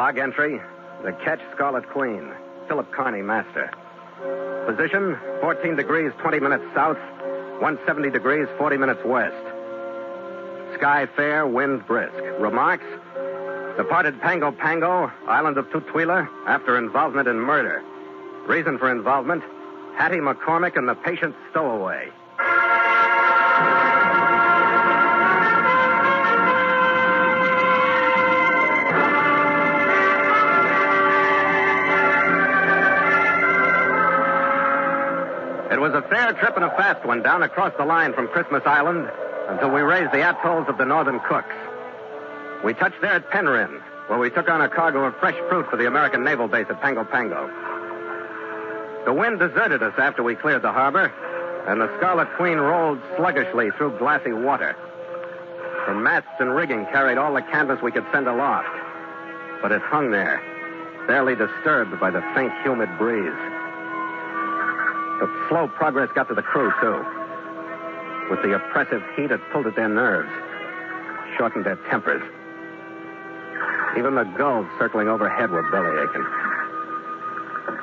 Log entry, the ketch Scarlet Queen, Philip Karney, master. Position, 14 degrees, 20 minutes south, 170 degrees, 40 minutes west. Sky fair, wind brisk. Remarks, departed Pango Pango, island of Tutuila, after involvement in murder. Reason for involvement, Hattie McCormick and the patient stowaway. It was a fair trip and a fast one down across the line from Christmas Island until we raised the atolls of the Northern Cooks. We touched there at Penryn, where we took on a cargo of fresh fruit for the American Naval Base at Pango Pango. The wind deserted us after we cleared the harbor, and the Scarlet Queen rolled sluggishly through glassy water. Her masts and rigging carried all the canvas we could send aloft, but it hung there, barely disturbed by the faint, humid breeze. The slow progress got to the crew, too. With the oppressive heat, it pulled at their nerves, shortened their tempers. Even the gulls circling overhead were belly-aching.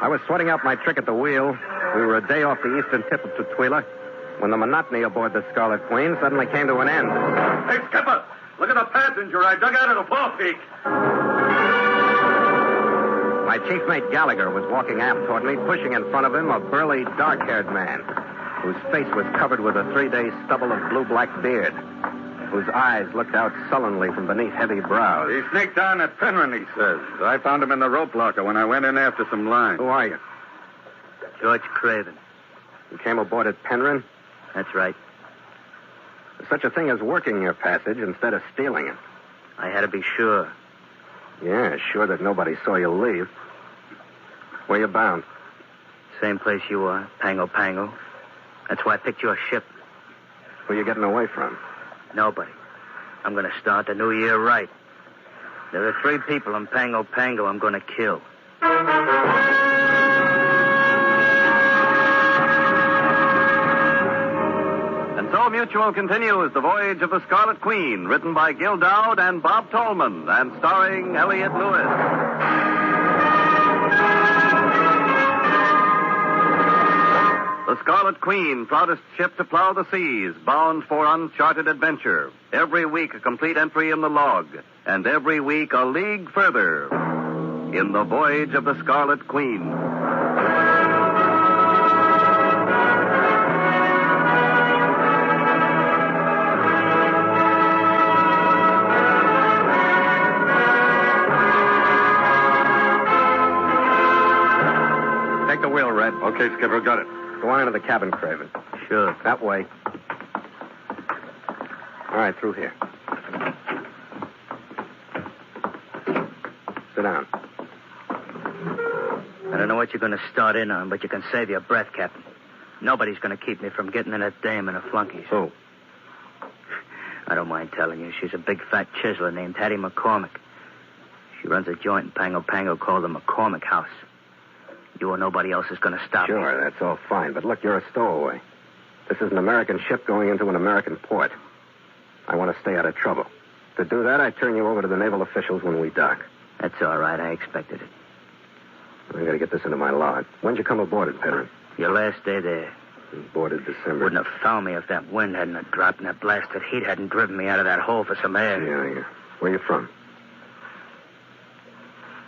I was sweating out my trick at the wheel. We were a day off the eastern tip of Tutuila when the monotony aboard the Scarlet Queen suddenly came to an end. Hey, Skipper! Look at the passenger I dug out of the forepeak. My chief mate Gallagher was walking aft toward me, pushing in front of him a burly, dark-haired man whose face was covered with a 3-day stubble of blue-black beard, whose eyes looked out sullenly from beneath heavy brows. He sneaked down at Penryn, he says. I found him in the rope locker when I went in after some line. Who are you? George Craven. You came aboard at Penryn? That's right. There's such a thing as working your passage instead of stealing it. I had to be sure. Yeah, sure that nobody saw you leave. Where you bound? Same place you are, Pango Pango. That's why I picked your ship. Who you getting away from? Nobody. I'm going to start the new year right. There are 3 people in Pango Pango I'm going to kill. And so Mutual continues The Voyage of the Scarlet Queen, written by Gil Dowd and Bob Tolman, and starring Elliot Lewis. The Scarlet Queen, proudest ship to plow the seas, bound for uncharted adventure. Every week a complete entry in the log, and every week a league further in The Voyage of the Scarlet Queen. Take the wheel, Red. Okay, Skipper, got it. Go on into the cabin, Craven. Sure. That way. All right, through here. Sit down. I don't know what you're going to start in on, but you can save your breath, Captain. Nobody's going to keep me from getting in that dame and her flunkies. Who? I don't mind telling you. She's a big fat chiseler named Hattie McCormick. She runs a joint in Pango Pango called the McCormick House. You or nobody else is going to stop me. Sure, that's all fine. But look, you're a stowaway. This is an American ship going into an American port. I want to stay out of trouble. To do that, I turn you over to the naval officials when we dock. That's all right. I expected it. I got to get this into my log. When'd you come aboard at Penryn? Your last day there. Boarded December. Wouldn't have found me if that wind hadn't have dropped and that blasted heat hadn't driven me out of that hole for some air. Yeah. Where you from?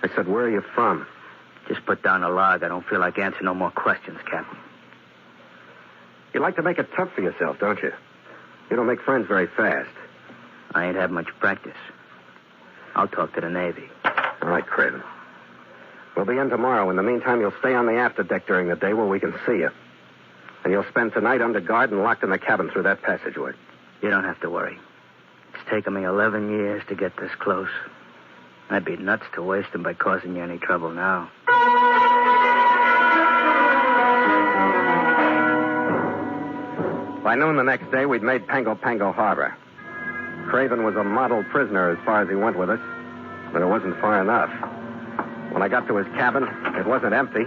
I said, where are you from? Just put down the log. I don't feel like answering no more questions, Captain. You like to make it tough for yourself, don't you? You don't make friends very fast. I ain't had much practice. I'll talk to the Navy. All right, Craven. We'll be in tomorrow. In the meantime, you'll stay on the afterdeck during the day where we can see you. And you'll spend tonight under guard and locked in the cabin through that passageway. You don't have to worry. It's taken me 11 years to get this close. I'd be nuts to waste them by causing you any trouble now. By noon the next day, we'd made Pango Pango Harbor. Craven was a model prisoner as far as he went with us, but it wasn't far enough. When I got to his cabin, it wasn't empty.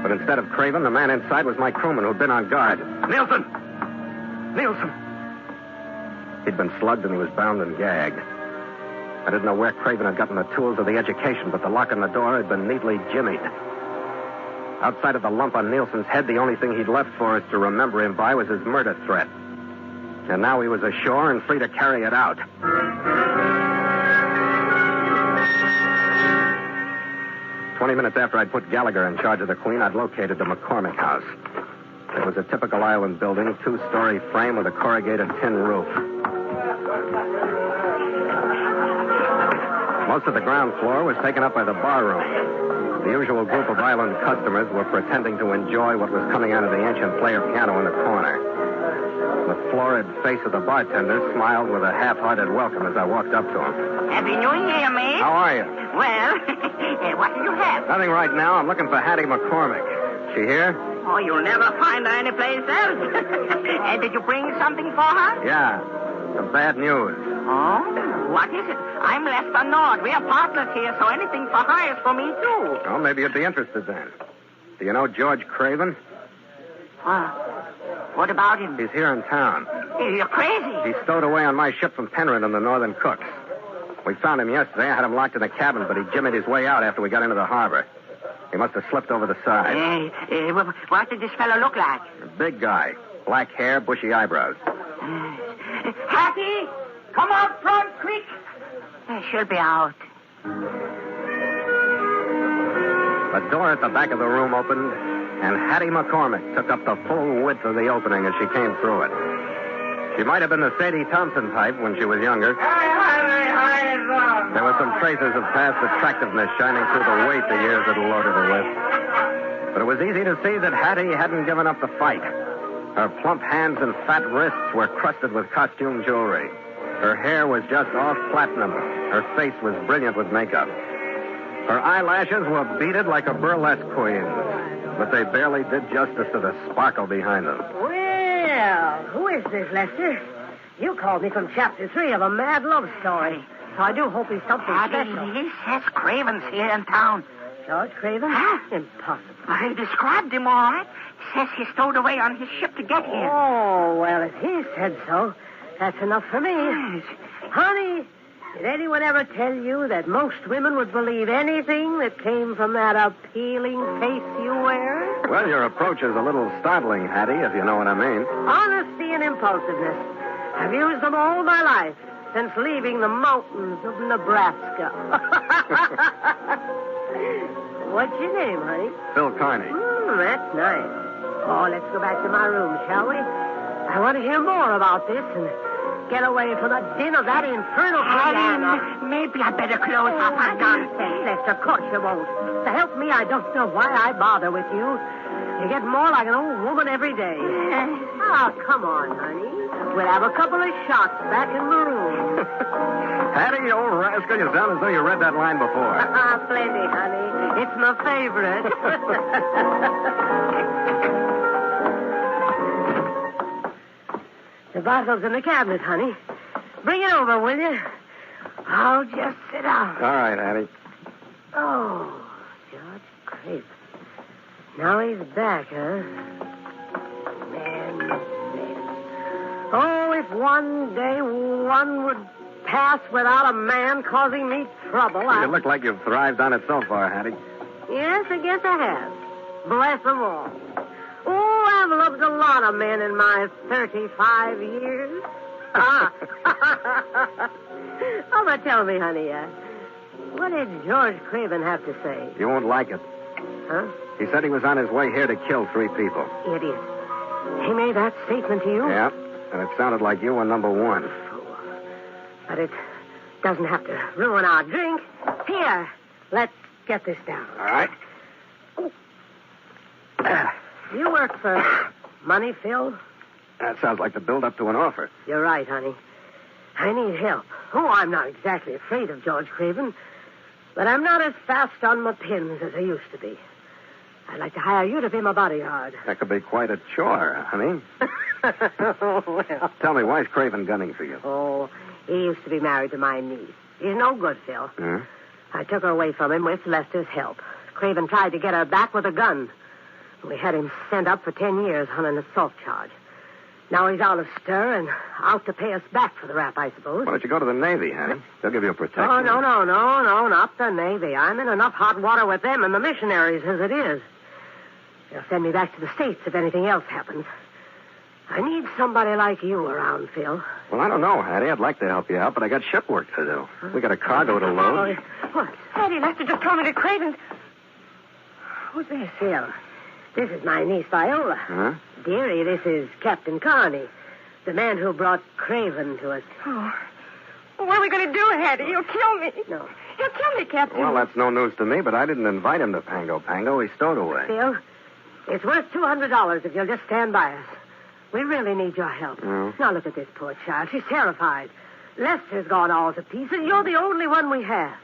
But instead of Craven, the man inside was my crewman who'd been on guard. Nielsen! He'd been slugged and he was bound and gagged. I didn't know where Craven had gotten the tools or the education, but the lock on the door had been neatly jimmied. Outside of the lump on Nielsen's head, the only thing he'd left for us to remember him by was his murder threat. And now he was ashore and free to carry it out. 20 minutes after I'd put Gallagher in charge of the Queen, I'd located the McCormick house. It was a typical island building, 2-story frame with a corrugated tin roof. Most of the ground floor was taken up by the bar room. The usual group of island customers were pretending to enjoy what was coming out of the ancient player piano in the corner. The florid face of the bartender smiled with a half-hearted welcome as I walked up to him. Happy New Year, mate. How are you? Well, what do you have? Nothing right now. I'm looking for Hattie McCormick. She here? Oh, you'll never find her anyplace else. Did you bring something for her? Yeah. Some bad news. Oh, what is it? I'm Lester Nord. We are partners here, so anything for her is for me, too. Well, maybe you'd be interested then. Do you know George Craven? What about him? He's here in town. You're crazy. He's stowed away on my ship from Penryn in the Northern Cooks. We found him yesterday. I had him locked in the cabin, but he jimmied his way out after we got into the harbor. He must have slipped over the side. What did this fellow look like? A big guy. Black hair, bushy eyebrows. Hattie, come out front, quick. She'll be out. The door at the back of the room opened, and Hattie McCormick took up the full width of the opening as she came through it. She might have been the Sadie Thompson type when she was younger. There were some traces of past attractiveness shining through the weight the years had loaded her with. But it was easy to see that Hattie hadn't given up the fight. Her plump hands and fat wrists were crusted with costume jewelry. Her hair was just off platinum. Her face was brilliant with makeup. Her eyelashes were beaded like a burlesque queen's, but they barely did justice to the sparkle behind them. Well, who is this, Lester? You called me from Chapter 3 of a mad love story, so I do hope he's something special. He says Craven's here in town. George Craven? Huh? Impossible. Well, he described him all right. Says he stowed away on his ship to get here. Oh, well, if he said so, that's enough for me. Yes. Honey, did anyone ever tell you that most women would believe anything that came from that appealing face you wear? Well, your approach is a little startling, Hattie, if you know what I mean. Honesty and impulsiveness. I've used them all my life, since leaving the mountains of Nebraska. What's your name, honey? Phil Karney. That's nice. Oh, let's go back to my room, shall we? I want to hear more about this and get away from the din of that infernal piano. Maybe I better close up. Nonsense, Lester. Of course you won't. To help me, I don't know why I bother with you. You get more like an old woman every day. Oh, come on, honey. We'll have a couple of shots back in the room. Hattie, you old rascal, you sound as though you read that line before. Plenty, honey. It's my favorite. The bottle's in the cabinet, honey. Bring it over, will you? I'll just sit down. All right, Hattie. Oh, George Craven. Now he's back, huh? Man. Oh, if one day one would pass without a man causing me trouble, You look like you've thrived on it so far, Hattie. Yes, I guess I have. Bless them all. Oh, I've loved a lot of men in my 35 years. Oh, but tell me, honey, what did George Craven have to say? You won't like it. Huh? He said he was on his way here to kill 3 people. Idiot. He made that statement to you? Yeah, and it sounded like you were number 1. But it doesn't have to ruin our drink. Here, let's get this down. All right. You work for money, Phil? That sounds like the build-up to an offer. You're right, honey. I need help. Oh, I'm not exactly afraid of George Craven, but I'm not as fast on my pins as I used to be. I'd like to hire you to be my bodyguard. That could be quite a chore, honey. Well. Tell me, why's Craven gunning for you? Oh, he used to be married to my niece. He's no good, Phil. Hmm? I took her away from him with Lester's help. Craven tried to get her back with a gun. We had him sent up for 10 years on an assault charge. Now he's out of stir and out to pay us back for the rap, I suppose. Why don't you go to the Navy, Hattie? They'll give you a protection. Oh, no, not the Navy. I'm in enough hot water with them and the missionaries as it is. They'll send me back to the States if anything else happens. I need somebody like you around, Phil. Well, I don't know, Hattie. I'd like to help you out, but I got ship work to do. We got a cargo to load. What? Hattie, Lester just told me to Craven. Who's this, Phil? This is my niece, Viola. Huh? Dearie, this is Captain Karney, the man who brought Craven to us. Oh. Well, what are we going to do, Hattie? You'll kill me. No. You'll kill me, Captain. Well, that's no news to me, but I didn't invite him to Pango Pango. He stowed away. Phil, it's worth $200 if you'll just stand by us. We really need your help. Mm. Now, look at this poor child. She's terrified. Lester's gone all to pieces. You're the only one we have.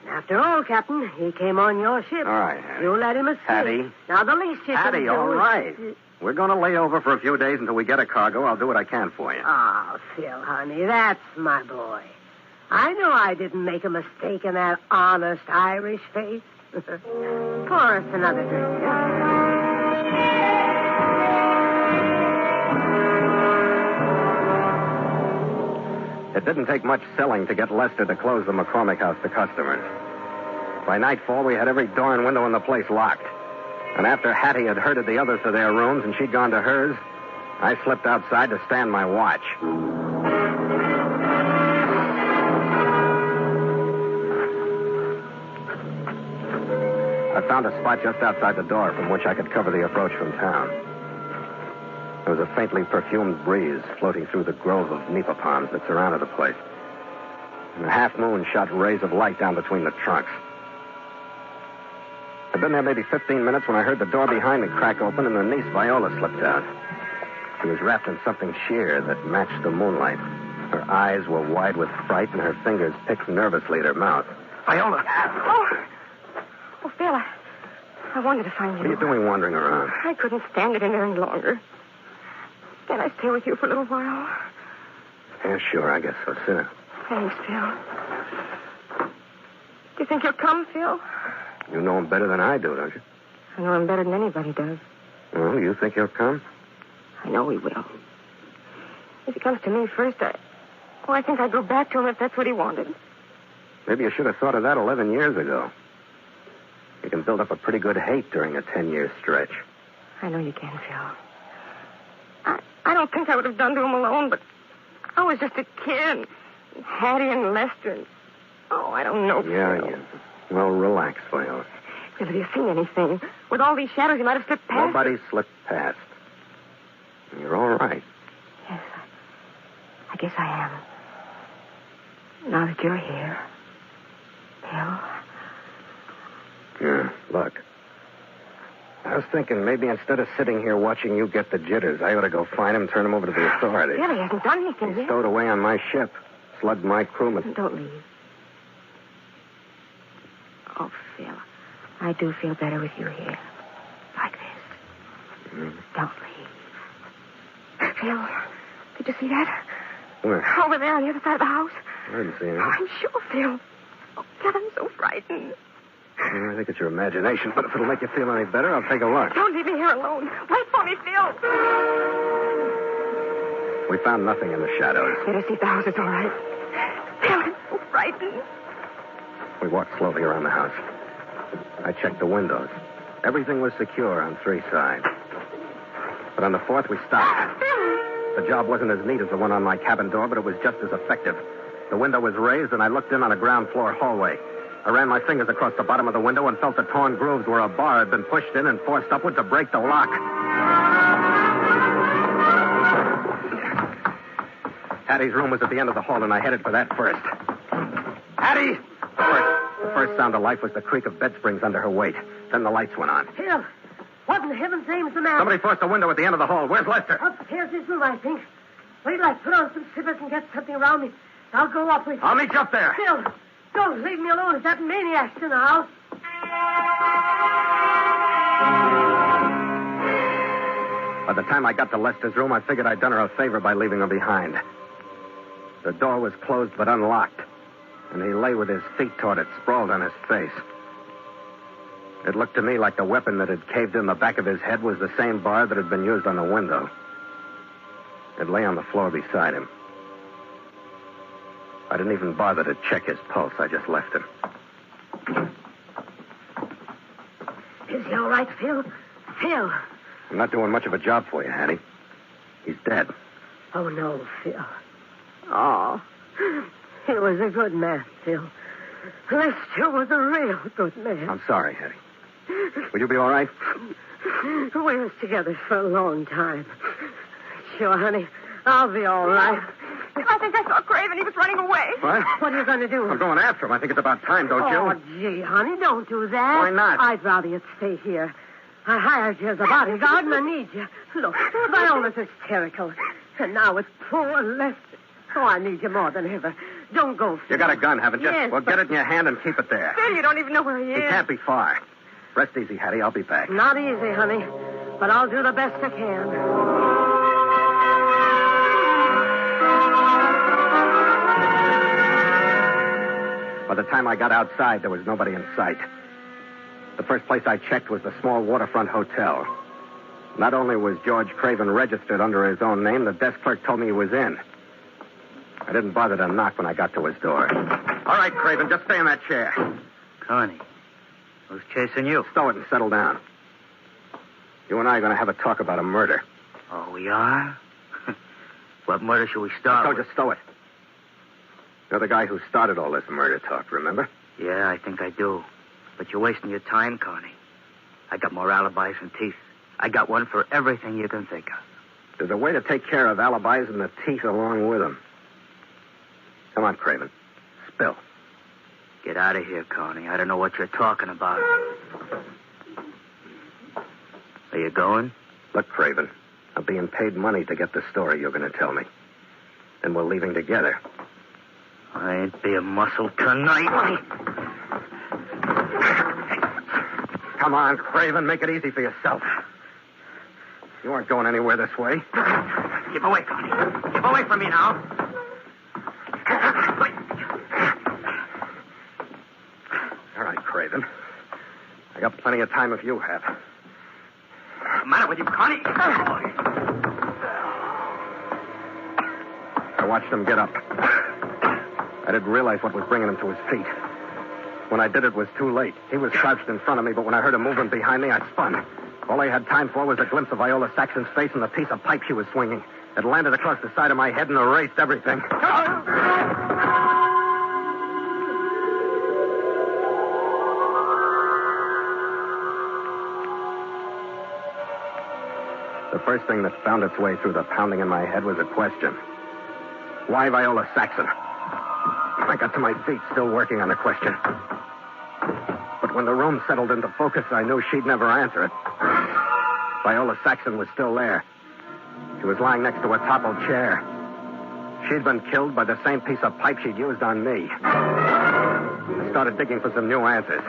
And after all, Captain, he came on your ship. All right, Hattie. You let him escape. Hattie. Now, the least you can Hattie, do all is- right. We're going to lay over for a few days until we get a cargo. I'll do what I can for you. Oh, Phil, honey, that's my boy. I know I didn't make a mistake in that honest Irish face. Pour us another drink. It didn't take much selling to get Lester to close the McCormick house to customers. By nightfall, we had every door and window in the place locked. And after Hattie had herded the others to their rooms and she'd gone to hers, I slipped outside to stand my watch. I found a spot just outside the door from which I could cover the approach from town. There was a faintly perfumed breeze floating through the grove of nipa palms that surrounded the place. And the half moon shot rays of light down between the trunks. I'd been there maybe 15 minutes when I heard the door behind me crack open and the niece Viola slipped out. She was wrapped in something sheer that matched the moonlight. Her eyes were wide with fright and her fingers picked nervously at her mouth. Viola! Oh, Phil, I wanted to find you. What are you doing wandering around? I couldn't stand it in there any longer. Can I stay with you for a little while? Yeah, sure, I guess so. Sit down. Thanks, Phil. Do you think he'll come, Phil? You know him better than I do, don't you? I know him better than anybody does. Well, you think he'll come? I know he will. If he comes to me first, I think I'd go back to him if that's what he wanted. Maybe you should have thought of that 11 years ago. You can build up a pretty good hate during a 10-year stretch. I know you can, Phil. I don't think I would have done to him alone, but I was just a kid. And Hattie and Lester. And, I don't know, Phil. Yeah. Well, relax, Viola. Phil, have you seen anything? With all these shadows, you might have slipped past. Nobody slipped past. You're all right. Yes, I guess I am. Now that you're here. Phil? Yeah, look. I was thinking maybe instead of sitting here watching you get the jitters, I ought to go find him and turn him over to the authorities. Phil, he hasn't done anything He's yet. stowed away on my ship. Slugged my crewman. Don't leave. Oh, Phil, I do feel better with you here. Like this. Mm. Don't leave. Phil, did you see that? Where? Over there on the other side of the house. I didn't see him. Oh, I'm sure, Phil. Oh, God, I'm so frightened. I think it's your imagination, but if it'll make you feel any better, I'll take a look. Don't leave me here alone. Wait for me, Phil. We found nothing in the shadows. Better see if the house is all right. Phil, I'm so frightened. We walked slowly around the house. I checked the windows. Everything was secure on 3 sides. But on the 4th, we stopped. The job wasn't as neat as the one on my cabin door, but it was just as effective. The window was raised, and I looked in on a ground floor hallway. I ran my fingers across the bottom of the window and felt the torn grooves where a bar had been pushed in and forced upward to break the lock. Hattie's room was at the end of the hall, and I headed for that first. Hattie! The first sound of life was the creak of bed springs under her weight. Then the lights went on. Phil, what in heaven's name's the matter? Somebody forced a window at the end of the hall. Where's Lester? Upstairs his room, I think. Wait till I put on some slippers and get something around me. I'll go up with you. I'll meet you up there. Phil, don't leave me alone. If that maniac's in the house. By the time I got to Lester's room, I figured I'd done her a favor by leaving her behind. The door was closed but unlocked, and he lay with his feet toward it, sprawled on his face. It looked to me like the weapon that had caved in the back of his head was the same bar that had been used on the window. It lay on the floor beside him. I didn't even bother to check his pulse. I just left him. Is he all right, Phil? Phil. I'm not doing much of a job for you, Hattie. He's dead. Oh, no, Phil. Oh, he was a good man, Phil. Lester was a real good man. I'm sorry, Hattie. Will you be all right? We was together for a long time. Sure, honey. I'll be all right. I think I saw Craven. He was running away. What? What are you going to do? I'm going after him. I think it's about time, don't you? Oh, gee, honey, don't do that. Why not? I'd rather you'd stay here. I hired you as a bodyguard, and I need you. Look, Viola's hysterical. And now it's poor Lester. Oh, I need you more than ever. Don't go, Phil. You got a gun, haven't you? Yes, Well, but... get it in your hand and keep it there. Phil, you don't even know where he is. He can't be far. Rest easy, Hattie. I'll be back. Not easy, honey. But I'll do the best I can. By the time I got outside, there was nobody in sight. The first place I checked was the small waterfront hotel. Not only was George Craven registered under his own name, the desk clerk told me he was in. I didn't bother to knock when I got to his door. All right, Craven, just stay in that chair. Connie, who's chasing you? Stow it and settle down. You and I are going to have a talk about a murder. Oh, we are? What murder should we I start told with? you, stow it. You're the guy who started all this murder talk, remember? Yeah, I think I do. But you're wasting your time, Connie. I got more alibis than teeth. I got one for everything you can think of. There's a way to take care of alibis and the teeth along with them. Come on, Craven. Spill. Get out of here, Connie. I don't know what you're talking about. Are you going? Look, Craven, I'm being paid money to get the story you're going to tell me. And we're leaving together. I ain't being muscled tonight. Come on, Craven, make it easy for yourself. You aren't going anywhere this way. Keep away, Connie. Keep away from me now. All right, Craven. I got plenty of time if you have. What's the matter with you, Connie? I watched him get up. I didn't realize what was bringing him to his feet. When I did, it was too late. He was crouched in front of me, but when I heard him moving behind me, I spun. All I had time for was a glimpse of Viola Saxon's face and the piece of pipe she was swinging. It landed across the side of my head and erased everything. The first thing that found its way through the pounding in my head was a question. Why Viola Saxon? I got to my feet, still working on the question. But when the room settled into focus, I knew she'd never answer it. Viola Saxon was still there. She was lying next to a toppled chair. She'd been killed by the same piece of pipe she'd used on me. I started digging for some new answers.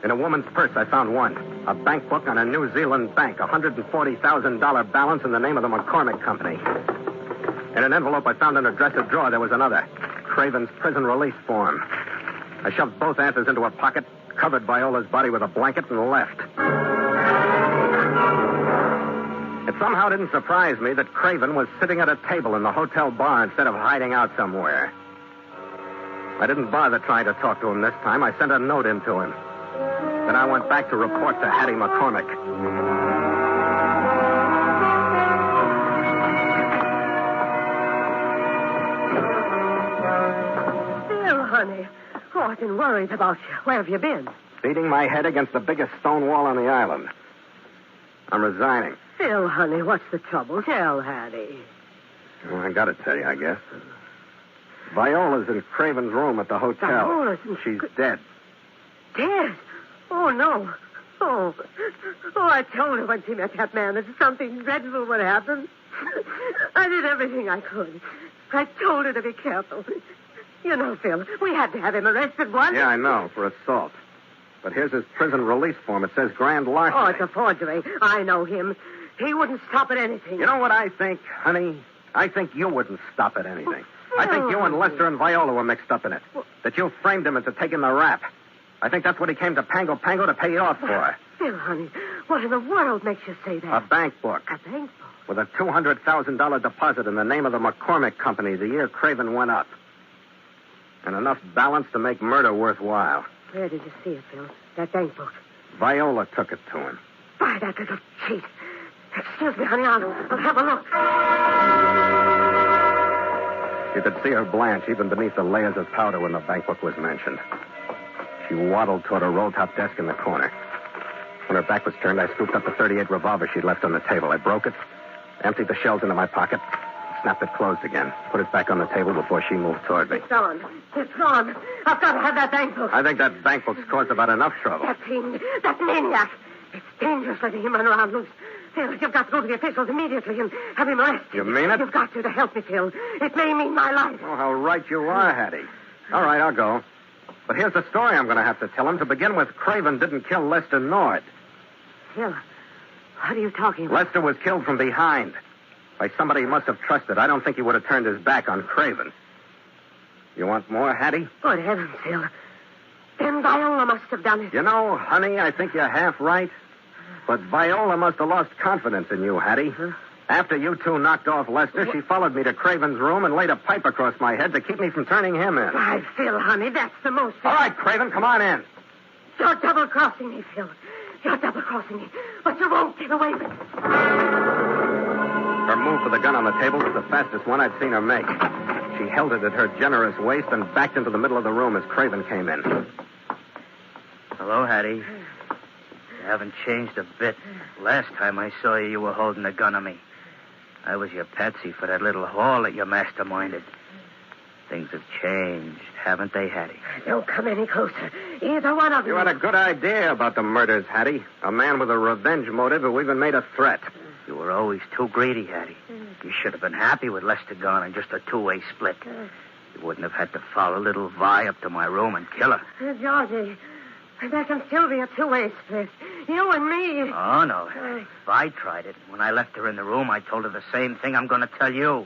In a woman's purse, I found one. A bank book on a New Zealand bank, $140,000 balance in the name of the McCormick Company. In an envelope I found in a dresser drawer, there was another. Craven's prison release form. I shoved both answers into a pocket, covered Viola's body with a blanket, and left. It somehow didn't surprise me that Craven was sitting at a table in the hotel bar instead of hiding out somewhere. I didn't bother trying to talk to him this time. I sent a note in to him. Then I went back to report to Hattie McCormick. Phil, honey. Oh, I've been worried about you. Where have you been? Beating my head against the biggest stone wall on the island. I'm resigning. Phil, honey, what's the trouble? Tell Hattie. Well, I gotta tell you, I guess. Viola's in Craven's room at the hotel. Viola's in... She's dead. Dead? Oh, no. Oh, I told her when she met that man that something dreadful would happen. I did everything I could. I told her to be careful. You know, Phil, we had to have him arrested once. Yeah, I know, for assault. But here's his prison release form. It says grand larceny. Oh, it's a forgery. I know him. He wouldn't stop at anything. You know what I think, honey? I think you wouldn't stop at anything. I think you and Lester and Viola were mixed up in it. That you framed him into taking the rap. I think that's what he came to Pango to pay you off for. Phil, honey, what in the world makes you say that? A bank book. A bank book? With a $200,000 deposit in the name of the McCormick Company the year Craven went up. And enough balance to make murder worthwhile. Where did you see it, Phil? That bank book? Viola took it to him. By that little cheat. Excuse me, honey, I'll have a look. You could see her blanch even beneath the layers of powder when the bank book was mentioned. She waddled toward a roll-top desk in the corner. When her back was turned, I scooped up the .38 revolver she'd left on the table. I broke it, emptied the shells into my pocket, snapped it closed again, put it back on the table before she moved toward me. It's gone. It's gone. I've got to have that bank book. I think that bank book's caused about enough trouble. That fiend, that maniac. It's dangerous letting him run around loose. Phil, you've got to go to the officials immediately and have him arrested. You mean it? You've got to help me, Phil. It may mean my life. Oh, how right you are, Hattie. All right, I'll go. But here's the story I'm going to have to tell him. To begin with, Craven didn't kill Lester Nord. Phil, what are you talking about? Lester was killed from behind by somebody he must have trusted. I don't think he would have turned his back on Craven. You want more, Hattie? Good heavens, Phil. Then Viola must have done it. You know, honey, I think you're half right. But Viola must have lost confidence in you, Hattie. Huh? After you two knocked off Lester, she followed me to Craven's room and laid a pipe across my head to keep me from turning him in. Why, Phil, honey, that's the most... All right, Craven, come on in. You're double-crossing me, Phil. You're double-crossing me, but you won't get away with it. Her move for the gun on the table was the fastest one I'd seen her make. She held it at her generous waist and backed into the middle of the room as Craven came in. Hello, Hattie. You haven't changed a bit. Last time I saw you, you were holding a gun on me. I was your patsy for that little haul that you masterminded. Things have changed, haven't they, Hattie? Don't come any closer. Either one of you. You had a good idea about the murders, Hattie. A man with a revenge motive who even made a threat. You were always too greedy, Hattie. You should have been happy with Lester gone and just a two-way split. You wouldn't have had to follow little Vi up to my room and kill her. Georgie, there can still be a two-way split. You and me. Oh, no, Hattie. Vi tried it. When I left her in the room, I told her the same thing I'm going to tell you.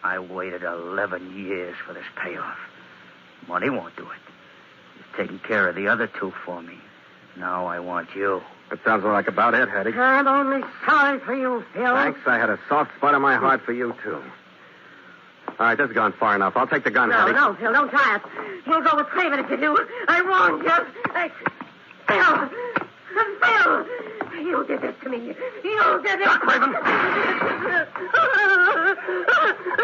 I waited 11 years for this payoff. Money won't do it. You've taken care of the other two for me. Now I want you. That sounds like about it, Hattie. I'm only sorry for you, Phil. Thanks. I had a soft spot in my heart for you, too. All right, this has gone far enough. I'll take the gun, Hattie. No, Phil, don't try it. You'll go with Craven if you do. I warned you. Phil! You did this to me. You did it. Stop, Craven.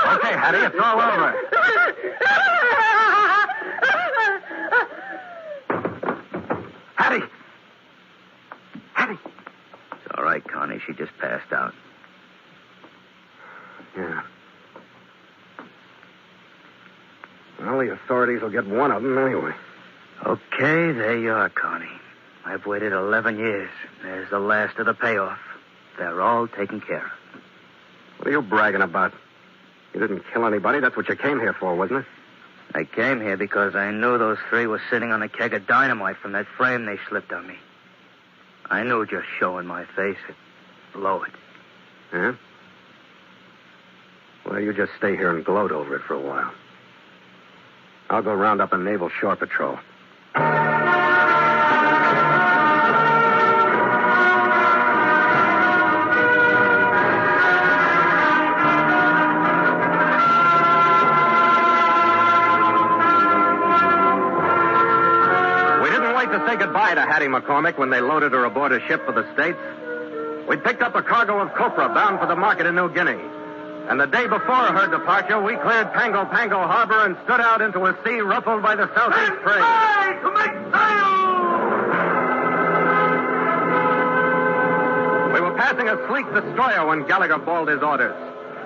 Okay, Hattie, it's all over. Hattie! Hattie! It's all right, Connie. She just passed out. Yeah. Well, the authorities will get one of them anyway. Okay, there you are, Connie. I've waited 11 years. There's the last of the payoff. They're all taken care of. What are you bragging about? You didn't kill anybody. That's what you came here for, wasn't it? I came here because I knew those three were sitting on a keg of dynamite from that frame they slipped on me. I knew just showing my face would blow it. Yeah? Well, you just stay here and gloat over it for a while. I'll go round up a naval shore patrol. Say goodbye to Hattie McCormick when they loaded her aboard a ship for the States. We picked up a cargo of copra bound for the market in New Guinea. And the day before her departure, we cleared Pango Pango Harbor and stood out into a sea ruffled by the southeast breeze. To make sail! We were passing a sleek destroyer when Gallagher bawled his orders.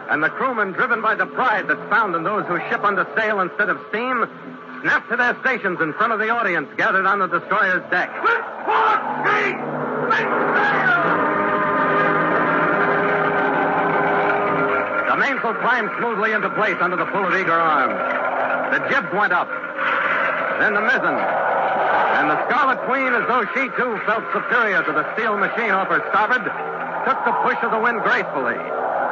And the crewmen, driven by the pride that's found in those who ship under sail instead of steam, snapped to their stations in front of the audience gathered on the destroyer's deck. With port speed! Make sail! The mainsail climbed smoothly into place under the pull of eager arms. The jibs went up. Then the mizzen. And the Scarlet Queen, as though she too felt superior to the steel machine off her starboard, took the push of the wind gracefully,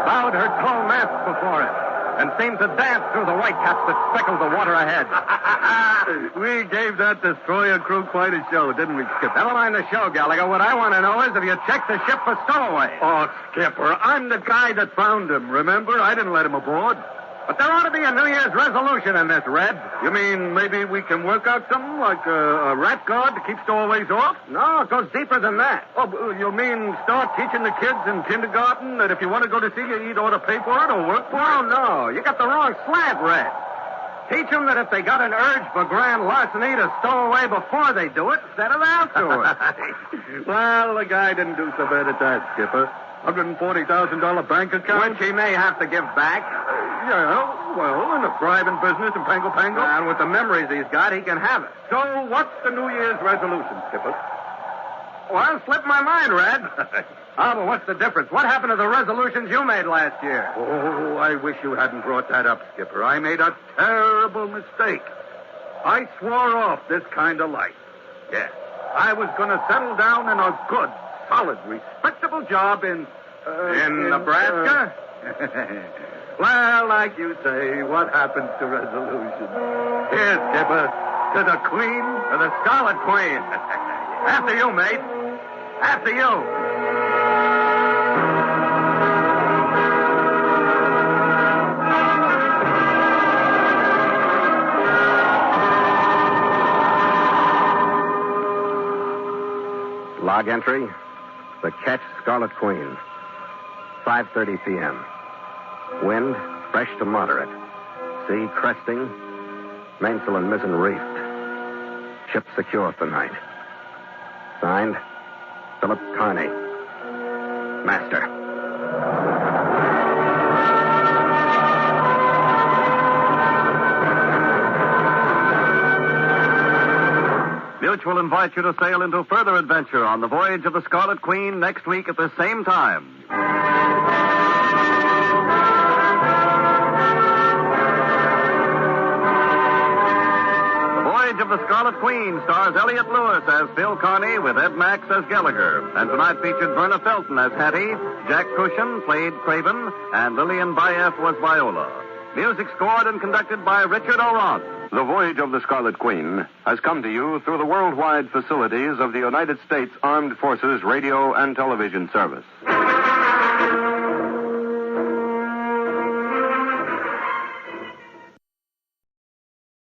bowed her tall mast before it, and seemed to dance through the whitecaps that speckled the water ahead. We gave that destroyer crew quite a show, didn't we, Skipper? Never mind the show, Gallagher. What I want to know is if you checked the ship for stowaways. Oh, Skipper, I'm the guy that found him, remember? I didn't let him aboard. But there ought to be a New Year's resolution in this, Red. You mean maybe we can work out something like a rat guard to keep stowaways off? No, it goes deeper than that. Oh, you mean start teaching the kids in kindergarten that if you want to go to sea, you either ought to pay for it or work for it? No. You got the wrong slant, Red. Teach them that if they got an urge for grand larceny to stow away before they do it instead of afterwards. Well, the guy didn't do so bad at that, Skipper. $140,000 bank account. Which he may have to give back. Yeah, well, in the thriving business in Pango Pango. And with the memories he's got, he can have it. So what's the New Year's resolution, Skipper? Well, it slipped my mind, Red. But what's the difference? What happened to the resolutions you made last year? Oh, I wish you hadn't brought that up, Skipper. I made a terrible mistake. I swore off this kind of life. Yes. I was going to settle down in a good, solid, respectable job in Nebraska? Well, like you say, what happens to resolution? Here, Skipper, to the Queen. To the Scarlet Queen. After you, mate. After you. Log entry. The Ketch, Scarlet Queen. 5:30 p.m. Wind, fresh to moderate. Sea cresting. Mainsail and mizzen reefed. Ship secure for night. Signed, Philip Karney. Master. Mutual invites you to sail into further adventure on the Voyage of the Scarlet Queen next week at the same time. The Voyage of the Scarlet Queen stars Elliot Lewis as Phil Karney with Ed Max as Gallagher. And tonight featured Verna Felton as Hattie, Jack Cushion played Craven, and Lillian Bayef was Viola. Music scored and conducted by Richard Oron. The Voyage of the Scarlet Queen has come to you through the worldwide facilities of the United States Armed Forces Radio and Television Service.